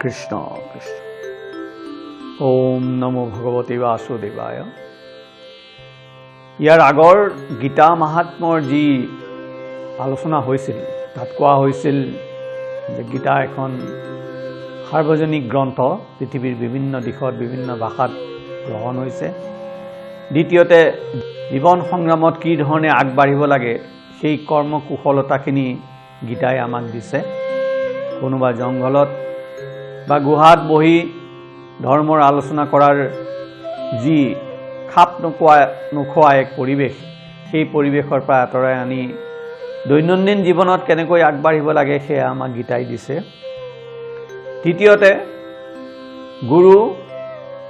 কৃষ্ণ কৃষ্ণ। ওম নমো ভগৱতী বাসুদেৱায়। ইয়াৰ আগৰ গীতা মাহাত্ম্যৰ যি আলোচনা হৈছিল তাত কোৱা হৈছিল যে গীতা এখন সাৰ্বজনিক গ্ৰন্থ, পৃথিৱীৰ বিভিন্ন দিশত বিভিন্ন ভাষাত গ্ৰহণ হৈছে। দ্বিতীয়তে জীৱন সংগ্ৰামত কি ধৰণে আগবাঢ়িব লাগে সেই কৰ্ম কুশলতাখিনি গীতাই আমাক দিছে। কোনোবা জংঘলত বা গুহাত বহি ধৰ্মৰ আলোচনা কৰাৰ যি খাপ নোখোৱা এক পৰিৱেশ, সেই পৰিৱেশৰ পৰা আঁতৰাই আনি দৈনন্দিন জীৱনত কেনেকৈ আগবাঢ়িব লাগে সেয়া আমাক গীতাই দিছে। তৃতীয়তে গুৰু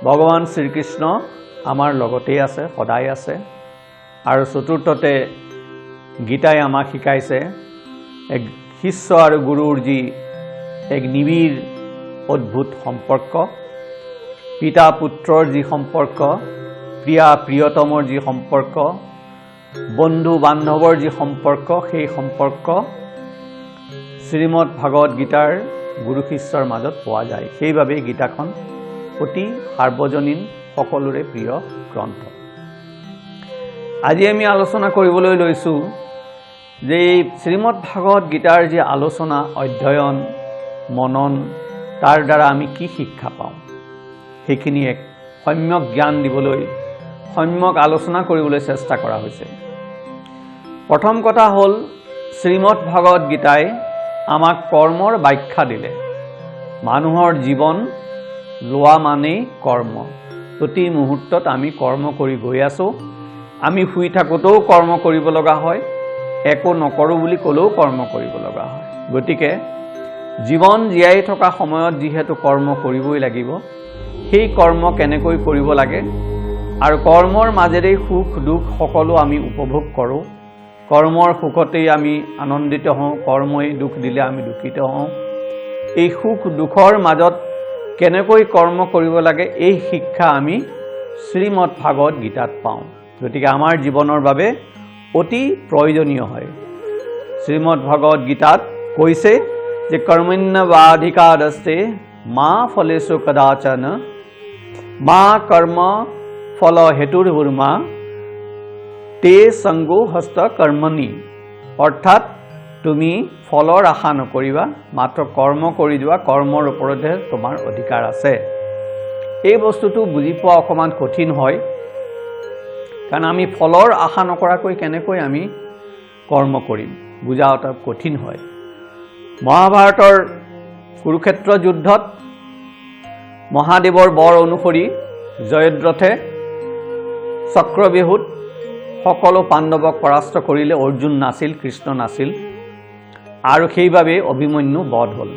ভগৱান শ্ৰীকৃষ্ণ আমাৰ লগতেই আছে, সদায় আছে। আৰু চতুৰ্থতে গীতাই আমাক শিকাইছে এক শিষ্য আৰু গুৰুৰ যি এক নিবিড় অদ্ভুত সম্পৰ্ক, পিতা পুত্ৰৰ যি সম্পৰ্ক, প্ৰিয়া প্ৰিয়তমৰ যি সম্পৰ্ক, বন্ধু বান্ধৱৰ যি সম্পৰ্ক, সেই সম্পৰ্ক শ্ৰীমদ ভাগৱত গীতাৰ গুৰু শিষ্যৰ মাজত পোৱা যায়। সেইবাবেই গীতাখন অতি সাৰ্বজনীন, সকলোৰে প্ৰিয় গ্ৰন্থ। আজি আমি আলোচনা কৰিবলৈ লৈছোঁ যে এই শ্ৰীমদ ভাগৱত গীতাৰ যি আলোচনা, অধ্যয়ন, মনন, তাৰ দ্বাৰা আমি কি শিক্ষা পাওঁ সেইখিনি এক সম্যক জ্ঞান দিবলৈ, সম্যক আলোচনা কৰিবলৈ চেষ্টা কৰা হৈছে। প্ৰথম কথা হ'ল, শ্ৰীমদ ভাগৱত গীতাই আমাক কৰ্মৰ ব্যাখ্যা দিলে। মানুহৰ জীৱন লোৱা মানেই কৰ্ম। প্ৰতি মুহূৰ্তত আমি কৰ্ম কৰি গৈ আছোঁ। আমি শুই থাকোঁতেও কৰ্ম কৰিব লগা হয়, একো নকৰোঁ বুলি ক'লেও কৰ্ম কৰিব লগা হয়। গতিকে জীৱন জীয়াই থকা সময়ত যিহেতু কৰ্ম কৰিবই লাগিব, সেই কৰ্ম কেনেকৈ কৰিব লাগে আৰু কৰ্মৰ মাজেৰেই সুখ দুখ সকলো আমি উপভোগ কৰোঁ। কৰ্মৰ সুখতেই আমি আনন্দিত হওঁ, কৰ্মই দুখ দিলে আমি দুখিত হওঁ। এই সুখ দুখৰ মাজত কেনেকৈ কৰ্ম কৰিব লাগে এই শিক্ষা আমি শ্ৰীমদ ভাগৱত গীতাত পাওঁ। গতিকে আমাৰ জীৱনৰ বাবে অতি প্ৰয়োজনীয় হয়। শ্ৰীমদ ভাগৱত গীতাত কৈছে যে কৰ্মণ্যেৱাধিকাৰস্তে মা ফলেষু কদাচন মা কৰ্ম ফল হেতুৰ্ভূৰ্মা তে সঙ্গো হস্ত কৰ্মণি। অৰ্থাৎ তুমি ফলৰ আশা নকৰিবা, মাত্ৰ কৰ্ম কৰি যোৱা, কৰ্মৰ ওপৰতহে তোমাৰ অধিকাৰ আছে। এই বস্তুটো বুজি পোৱা অকণমান কঠিন হয়, কাৰণ আমি ফলৰ আশা নকৰাকৈ কেনেকৈ আমি কৰ্ম কৰিম, বুজা অলপ কঠিন হয়। মহাভাৰতৰ কুৰুক্ষেত্ৰ যুদ্ধত মহাদেৱৰ বৰ অনুসৰি জয়দ্ৰথে চক্ৰবেহুত সকলো পাণ্ডৱক পৰাস্ত কৰিলে। অৰ্জুন নাছিল, কৃষ্ণ নাছিল, আৰু সেইবাবে অভিমন্যু বধ হ'ল।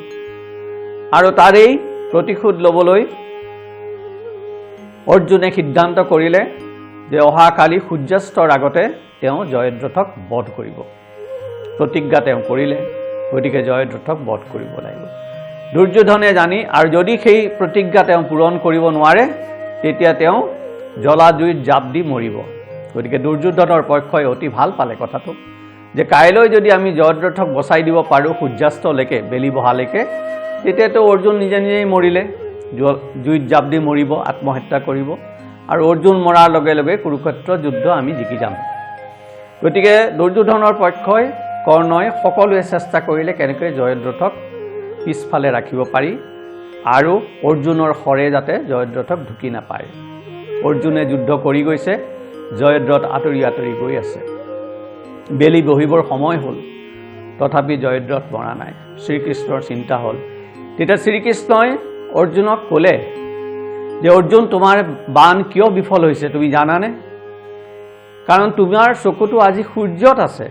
আৰু তাৰেই প্ৰতিশোধ ল'বলৈ অৰ্জুনে সিদ্ধান্ত কৰিলে যে অহাকালি সূৰ্যাস্তৰ আগতে তেওঁ জয়দ্ৰথক বধ কৰিব। প্ৰতিজ্ঞা তেওঁ কৰিলে, গতিকে জয়দ্ৰথক বধ কৰিব লাগিব। দুৰ্যোধনে জানি, আৰু যদি সেই প্ৰতিজ্ঞা তেওঁ পূৰণ কৰিব নোৱাৰে তেতিয়া তেওঁ জ্বলা জুইত জাপ দি মৰিব। গতিকে দুৰ্যোধনৰ পক্ষই অতি ভাল পালে কথাটো, যে কাইলৈ যদি আমি জয়দ্ৰথক বচাই দিব পাৰোঁ সূৰ্যাস্তলৈকে, বেলি বহালৈকে, তেতিয়াতো অৰ্জুন নিজে নিজেই মৰিলে, জুইত জাপ দি মৰিব, আত্মহত্যা কৰিব, আৰু অৰ্জুন মৰাৰ লগে লগে কুৰুক্ষেত্ৰ যুদ্ধ আমি জিকি যাম। গতিকে দুৰ্যোধনৰ পক্ষই কৰ্ণই সকলোৱে চেষ্টা কৰিলে কেনেকৈ জয়দ্ৰথক পিছফালে ৰাখিব পাৰি আৰু অৰ্জুনৰ শৰে যাতে জয়দ্ৰথক ঢুকি নাপায়। অৰ্জুনে যুদ্ধ কৰি গৈছে, জয়দ্ৰথ আঁতৰি আঁতৰি গৈ আছে। বেলি বহিবৰ সময় হ'ল, তথাপি জয়দ্ৰথ মৰা নাই। শ্ৰীকৃষ্ণৰ চিন্তা হ'ল। তেতিয়া শ্ৰীকৃষ্ণই অৰ্জুনক ক'লে যে অৰ্জুন, তোমাৰ বাণ কিয় বিফল হৈছে তুমি জানানে? কাৰণ তোমাৰ চকুটো আজি সূৰ্যত আছে,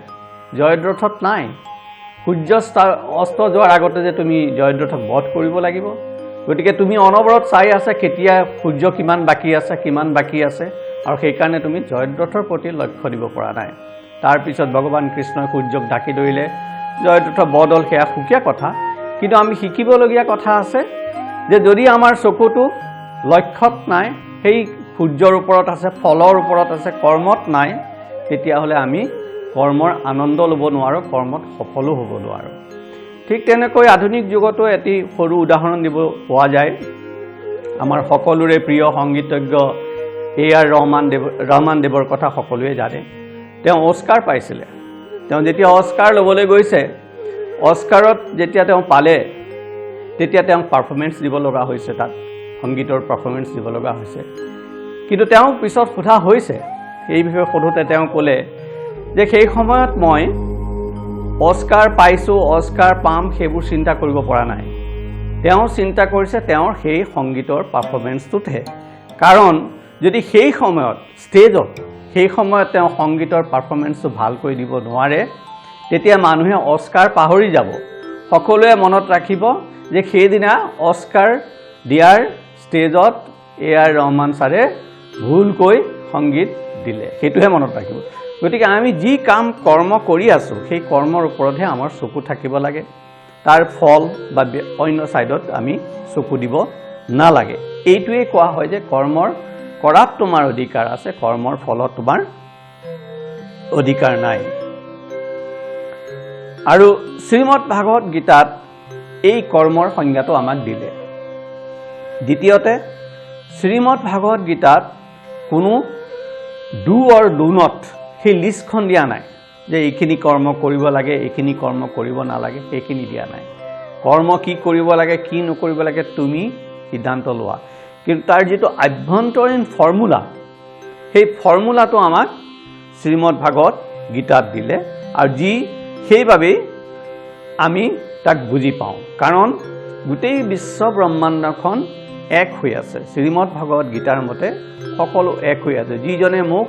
জয়দ্ৰথত নাই। সূৰ্য অস্ত যোৱাৰ আগতে যে তুমি জয়দ্ৰথক বধ কৰিব লাগিব। গতিকে তুমি অনবৰত চাই আছা কেতিয়া সূৰ্য কিমান বাকী আছে, কিমান বাকী আছে, আৰু সেইকাৰণে তুমি জয়দ্ৰথৰ প্ৰতি লক্ষ্য দিব পৰা নাই। তাৰপিছত ভগৱান কৃষ্ণই সূৰ্যক ঢাকি ধৰিলে, জয়দ্ৰথ বধ হ'ল, সেয়া সুকীয়া কথা। কিন্তু আমি শিকিবলগীয়া কথা আছে যে যদি আমাৰ চকুটো লক্ষ্যত নাই, সেই সূৰ্যৰ ওপৰত আছে, ফলৰ ওপৰত আছে, কৰ্মত নাই, তেতিয়াহ'লে আমি কৰ্মৰ আনন্দ ল'ব নোৱাৰোঁ, কৰ্মত সফলো হ'ব নোৱাৰোঁ। ঠিক তেনেকৈ আধুনিক যুগতো এটি সৰু উদাহৰণ দিব পোৱা যায়। আমাৰ সকলোৰে প্ৰিয় সংগীতজ্ঞ A.R. ৰহমান দেৱৰ কথা সকলোৱে জানে। তেওঁ অস্কাৰ পাইছিলে। তেওঁ যেতিয়া অস্কাৰ ল'বলৈ গৈছে, অস্কাৰত যেতিয়া তেওঁ পালে, তেতিয়া তেওঁ পাৰফৰ্মেন্স দিব লগা হৈছে, তাত সংগীতৰ পাৰফৰ্মেন্স দিব লগা হৈছে। কিন্তু তেওঁ পিছত সোধা হৈছে, এই বিষয়ে সোধোতে তেওঁ ক'লে যে সেই সময়ত মই অস্কাৰ পাইছোঁ, অস্কাৰ পাম সেইবোৰ চিন্তা কৰিব পৰা নাই। তেওঁ চিন্তা কৰিছে তেওঁৰ সেই সংগীতৰ পাৰফৰ্মেন্সটোতহে। কাৰণ যদি সেই সময়ত ষ্টেজত সেই সময়ত তেওঁ সংগীতৰ পাৰফৰ্মেন্সটো ভালকৈ দিব নোৱাৰে, তেতিয়া মানুহে অস্কাৰ পাহৰি যাব। সকলোৱে মনত ৰাখিব যে সেইদিনা অস্কাৰ দিয়াৰ ষ্টেজত A.R. ৰহমান ছাৰে ভুলকৈ সংগীত দিলে, সেইটোহে মনত ৰাখিব। গতিকে আমি যি কাম কৰ্ম কৰি আছোঁ, সেই কৰ্মৰ ওপৰতহে আমাৰ চকু থাকিব লাগে। তাৰ ফল বা অন্য ছাইডত আমি চকু দিব নালাগে। এইটোৱেই কোৱা হয় যে কৰ্মৰ কৰাত তোমাৰ অধিকাৰ আছে, কৰ্মৰ ফলত তোমাৰ অধিকাৰ নাই। আৰু শ্ৰীমদ ভাগৱত গীতাত এই কৰ্মৰ সংজ্ঞাটো আমাক দিলে। দ্বিতীয়তে, শ্ৰীমদ ভাগৱত গীতাত কোনো ডু অৰ ডু নট সেই লিষ্টখন দিয়া নাই যে এইখিনি কৰ্ম কৰিব লাগে, এইখিনি কৰ্ম কৰিব নালাগে, সেইখিনি দিয়া নাই। কৰ্ম কি কৰিব লাগে, কি নকৰিব লাগে তুমি সিদ্ধান্ত লোৱা। কিন্তু তাৰ যিটো আভ্যন্তৰীণ ফৰ্মুলা, সেই ফৰ্মুলাটো আমাক শ্ৰীমদ ভাগৱত গীতাত দিলে। আৰু সেইবাবেই আমি তাক বুজি পাওঁ, কাৰণ গোটেই বিশ্ব ব্ৰহ্মাণ্ডখন এক হৈ আছে। শ্ৰীমদ ভাগৱত গীতাৰ মতে সকলো এক হৈ আছে। যিজনে মোক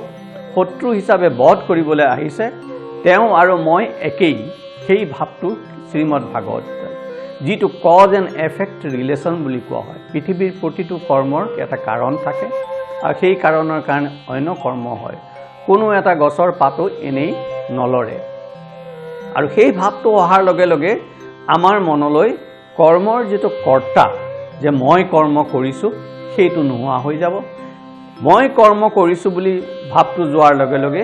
শত্ৰু হিচাপে বধ কৰিবলৈ আহিছে, তেওঁ আৰু মই একেই, সেই ভাৱটো শ্ৰীমদ ভাগৱত। যিটো কজ এণ্ড এফেক্ট ৰিলেশ্যন বুলি কোৱা হয়। পৃথিৱীৰ প্ৰতিটো কৰ্মৰ এটা কাৰণ থাকে, আৰু সেই কাৰণৰ কাৰণে অন্য কৰ্ম হয়। কোনো এটা গছৰ পাতো এনেই নলৰে। আৰু সেই ভাৱটো অহাৰ লগে লগে আমাৰ মনলৈ কৰ্মৰ যিটো কৰ্তা, যে মই কৰ্ম কৰিছোঁ, সেইটো নোহোৱা হৈ যাব। মই কৰ্ম কৰিছোঁ বুলি ভাৱটো যোৱাৰ লগে লগে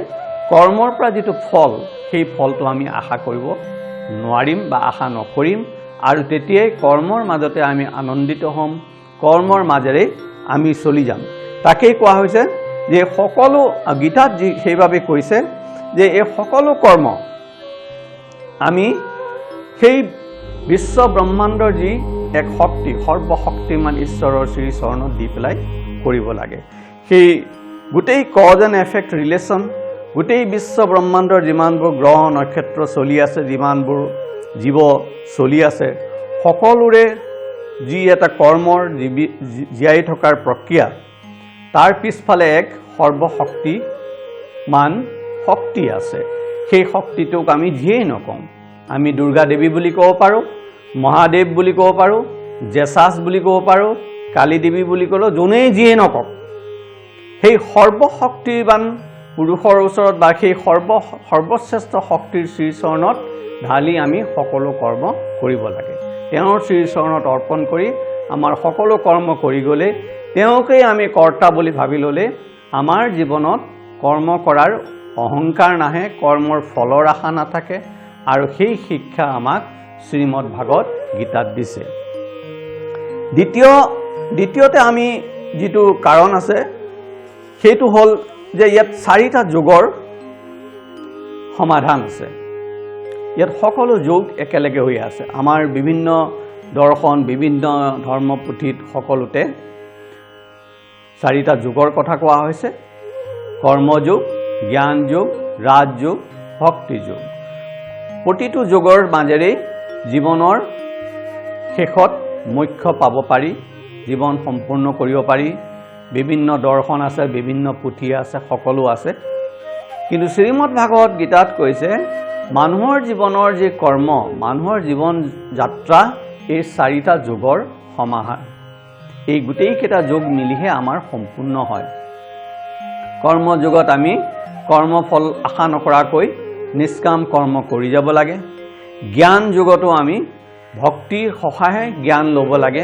কৰ্মৰ পৰা যিটো ফল, সেই ফলটো আমি আশা কৰিব নোৱাৰিম বা আশা নকৰিম। আৰু তেতিয়াই কৰ্মৰ মাজতে আমি আনন্দিত হ'ম, কৰ্মৰ মাজেৰে আমি চলি যাম। তাকেই কোৱা হৈছে যে সকলো গীতাত সেইবাবে কৈছে যে এই সকলো কৰ্ম আমি সেই বিশ্ব ব্ৰহ্মাণ্ডৰ যি এক শক্তি, সৰ্বশক্তিমান ঈশ্বৰৰ শ্ৰী চৰণত দি পেলাই কৰিব লাগে। সেই গোটেই কজ এণ্ড এফেক্ট ৰিলেশ্যন, গোটেই বিশ্ব ব্ৰহ্মাণ্ডৰ যিমানবোৰ গ্ৰহ নক্ষত্ৰ চলি আছে, যিমানবোৰ জীৱ চলি আছে, সকলোৰে যি এটা কৰ্মৰ জীয়াই থকাৰ প্ৰক্ৰিয়া, তাৰ পিছফালে এক সৰ্বশক্তিমান শক্তি আছে। সেই শক্তিটোক আমি যিয়েই নকওঁ, আমি দুৰ্গা দেৱী বুলি ক'ব পাৰোঁ, মহাদেৱ বুলি ক'ব পাৰোঁ, জেছাছ বুলি ক'ব পাৰোঁ, কালী দেৱী বুলি ক'লেও যোনেই যিয়েই নকওঁ, সেই সৰ্বশক্তিবান পুৰুষৰ ওচৰত বা সেই সৰ্বশ্ৰেষ্ঠ শক্তিৰ শ্ৰীচৰণত ঢালি আমি সকলো কৰ্ম কৰিব লাগে। তেওঁৰ শ্ৰীচৰণত অৰ্পণ কৰি আমাৰ সকলো কৰ্ম কৰি গ'লে, তেওঁকেই আমি কৰ্তা বুলি ভাবি ল'লে আমাৰ জীৱনত কৰ্ম কৰাৰ অহংকাৰ নাহে, কৰ্মৰ ফলৰ আশা নাথাকে। আৰু সেই শিক্ষা আমাক শ্ৰীমদ ভাগৱত গীতাত দিছে। দ্বিতীয়তে আমি যিটো কাৰণ আছে, সেইটো হ'ল যে ইয়াত 4টা যোগৰ সমাধান আছে। ইয়াত সকলো যোগ একেলগে হৈ আছে। আমাৰ বিভিন্ন দৰ্শন, বিভিন্ন ধৰ্মপুথিত সকলোতে 4টা যোগৰ কথা কোৱা হৈছে: কৰ্মযোগ, জ্ঞান যোগ, ৰাজযোগ, ভক্তি যোগ। প্ৰতিটো যোগৰ মাজেৰে জীৱনৰ শেষত মোক্ষ পাব পাৰি, জীৱন সম্পূৰ্ণ কৰিব পাৰি। বিভিন্ন দৰ্শন আছে, বিভিন্ন পুথি আছে, সকলো আছে। কিন্তু শ্ৰীমদ ভাগৱত গীতাত কৈছে মানুহৰ জীৱনৰ যি কৰ্ম, মানুহৰ জীৱন যাত্ৰা, এই 4টা যোগৰ সমাহাৰ। এই গোটেইকেইটা যোগ মিলিহে আমাৰ সম্পূৰ্ণ হয়। কৰ্মযোগত আমি কৰ্মফল আশা নকৰাকৈ নিষ্কাম কৰ্ম কৰি যাব লাগে। জ্ঞান যোগতো আমি ভক্তিৰ সহায়ে জ্ঞান ল'ব লাগে।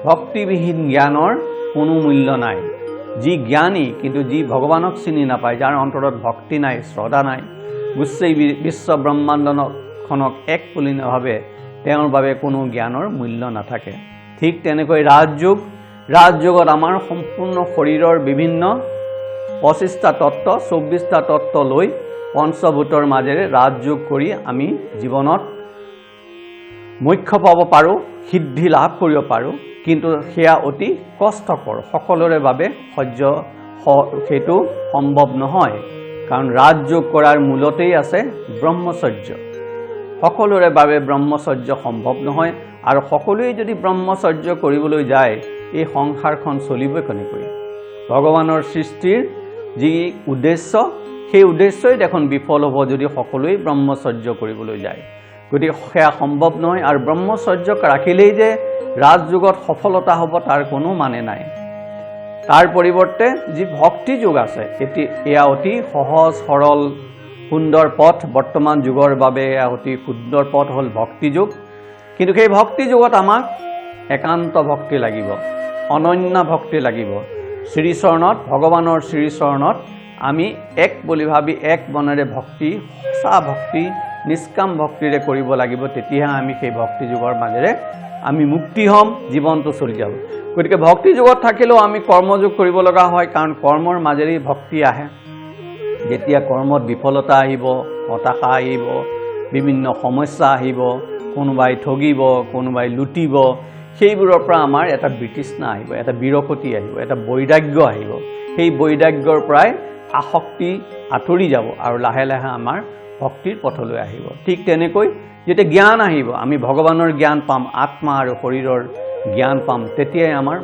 ভক্তিবিহীন জ্ঞানৰ কোনো মূল্য নাই। যি জ্ঞানী কিন্তু যি ভগৱানক চিনি নাপায়, যাৰ অন্তৰত ভক্তি নাই, শ্ৰদ্ধা নাই, গোটেই বিশ্ব ব্ৰহ্মাণ্ডখনক এক পুলিনভাৱে তেওঁৰ বাবে কোনো জ্ঞানৰ মূল্য নাথাকে। ঠিক তেনেকৈ ৰাজযোগত আমাৰ সম্পূৰ্ণ শৰীৰৰ বিভিন্ন 25টা তত্ত্ব 24টা তত্ত্ব লৈ পঞ্চভূতৰ মাজেৰে ৰাজযোগ কৰি আমি জীৱনত মোক্ষ পাব পাৰোঁ, সিদ্ধি লাভ কৰিব পাৰোঁ। কিন্তু সেয়া অতি কষ্টকৰ, সকলোৰে বাবে সেইটো সম্ভৱ নহয়। কাৰণ ৰাজযোগ কৰাৰ মূলতেই আছে ব্ৰহ্মচৰ্য। সকলোৰে বাবে ব্ৰহ্মচৰ্য সম্ভৱ নহয়। আৰু সকলোৱে যদি ব্ৰহ্মচৰ্য কৰিবলৈ যায়, এই সংসাৰখন চলিব কেনেকৈ? ভগৱানৰ সৃষ্টিৰ যি উদ্দেশ্য, সেই উদ্দেশ্যই দেখোন বিফল হ'ব যদি সকলোৱে ব্ৰহ্মচৰ্য কৰিবলৈ যায়। গতিকে সেয়া সম্ভৱ নহয়। আৰু ব্ৰহ্মচৰ্যক ৰাখিলেই যে ৰাজযোগত সফলতা হ'ব তাৰ কোনো মানে নাই। তাৰ পৰিৱৰ্তে যি ভক্তি যোগ আছে, এয়া অতি সহজ সৰল সুন্দৰ পথ। বৰ্তমান যুগৰ বাবে এয়া অতি সুন্দৰ পথ হ'ল ভক্তি যোগ। কিন্তু সেই ভক্তি যোগত আমাক একান্ত ভক্তি লাগিব, অনন্য ভক্তি লাগিব। শ্ৰীচৰণত, ভগৱানৰ শ্ৰীচৰণত আমি এক বুলি ভাবি এক মনেৰে ভক্তি, সঁচা ভক্তি, নিষ্কাম ভক্তিৰে কৰিব লাগিব। তেতিয়াহে আমি সেই ভক্তি যোগৰ মাজেৰে আমি মুক্তি হ'ম, জীৱনটো চলি যাব। গতিকে ভক্তি যোগত থাকিলেও আমি কৰ্মযোগ কৰিব লগা হয়, কাৰণ কৰ্মৰ মাজেৰেই ভক্তি আহে। যেতিয়া কৰ্মত বিফলতা আহিব, হতাশা আহিব, বিভিন্ন সমস্যা আহিব, কোনোবাই ঠগিব, কোনোবাই লুটিব, সেইবোৰৰ পৰা আমাৰ এটা বিতৃষ্ণা আহিব, এটা বিৰকতি আহিব, এটা বৈৰাগ্য আহিব। সেই বৈৰাগ্যৰ পৰাই আসক্তি আঁতৰি যাব আৰু লাহে লাহে আমাৰ ভক্তিৰ পথলৈ আহিব। ঠিক তেনেকৈ যেতিয়া জ্ঞান আহিব, আমি ভগৱানৰ জ্ঞান পাম, আত্মা আৰু শৰীৰৰ জ্ঞান পাম, তেতিয়াই আমাৰ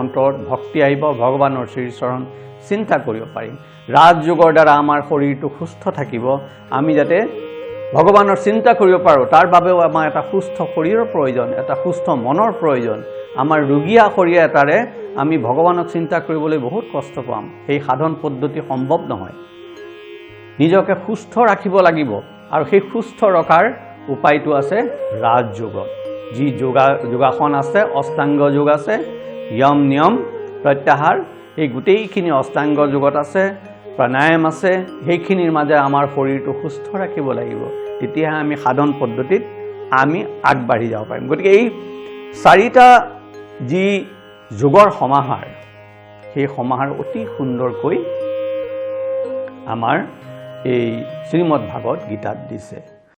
অন্তৰত ভক্তি আহিব, ভগৱানৰ শ্ৰীচৰণ চিন্তা কৰিব পাৰিম। ৰাজযোগৰ দ্বাৰা আমাৰ শৰীৰটো সুস্থ থাকিব। আমি যাতে ভগৱানৰ চিন্তা কৰিব পাৰোঁ, তাৰ বাবেও আমাৰ এটা সুস্থ শৰীৰৰ প্ৰয়োজন, এটা সুস্থ মনৰ প্ৰয়োজন। আমাৰ ৰোগীয়া শৰীৰ এটাৰে আমি ভগৱানক চিন্তা কৰিবলৈ বহুত কষ্ট পাম। সেই সাধন পদ্ধতি সম্ভৱ নহয়। নিজকে সুস্থ ৰাখিব লাগিব, আৰু সেই সুস্থ ৰখাৰ উপায়টো আছে ৰাজযোগত। যি যোগাসন আছে, অষ্টাংগ যোগ আছে, য়ম নিয়ম প্ৰত্যাহাৰ, এই গোটেইখিনি অষ্টাংগ যোগত আছে, প্ৰাণায়াম আছে। সেইখিনিৰ মাজে আমাৰ শৰীৰটো সুস্থ ৰাখিব লাগিব। তেতিয়াহে আমি সাধন পদ্ধতিত আমি আগবাঢ়ি যাব পাৰিম। গতিকে এই 4টা যি যোগৰ সমাহাৰ, সেই সমাহাৰ অতি সুন্দৰকৈ আমাৰ এই শ্ৰীমদ ভাগৱত গীতাত দিছে।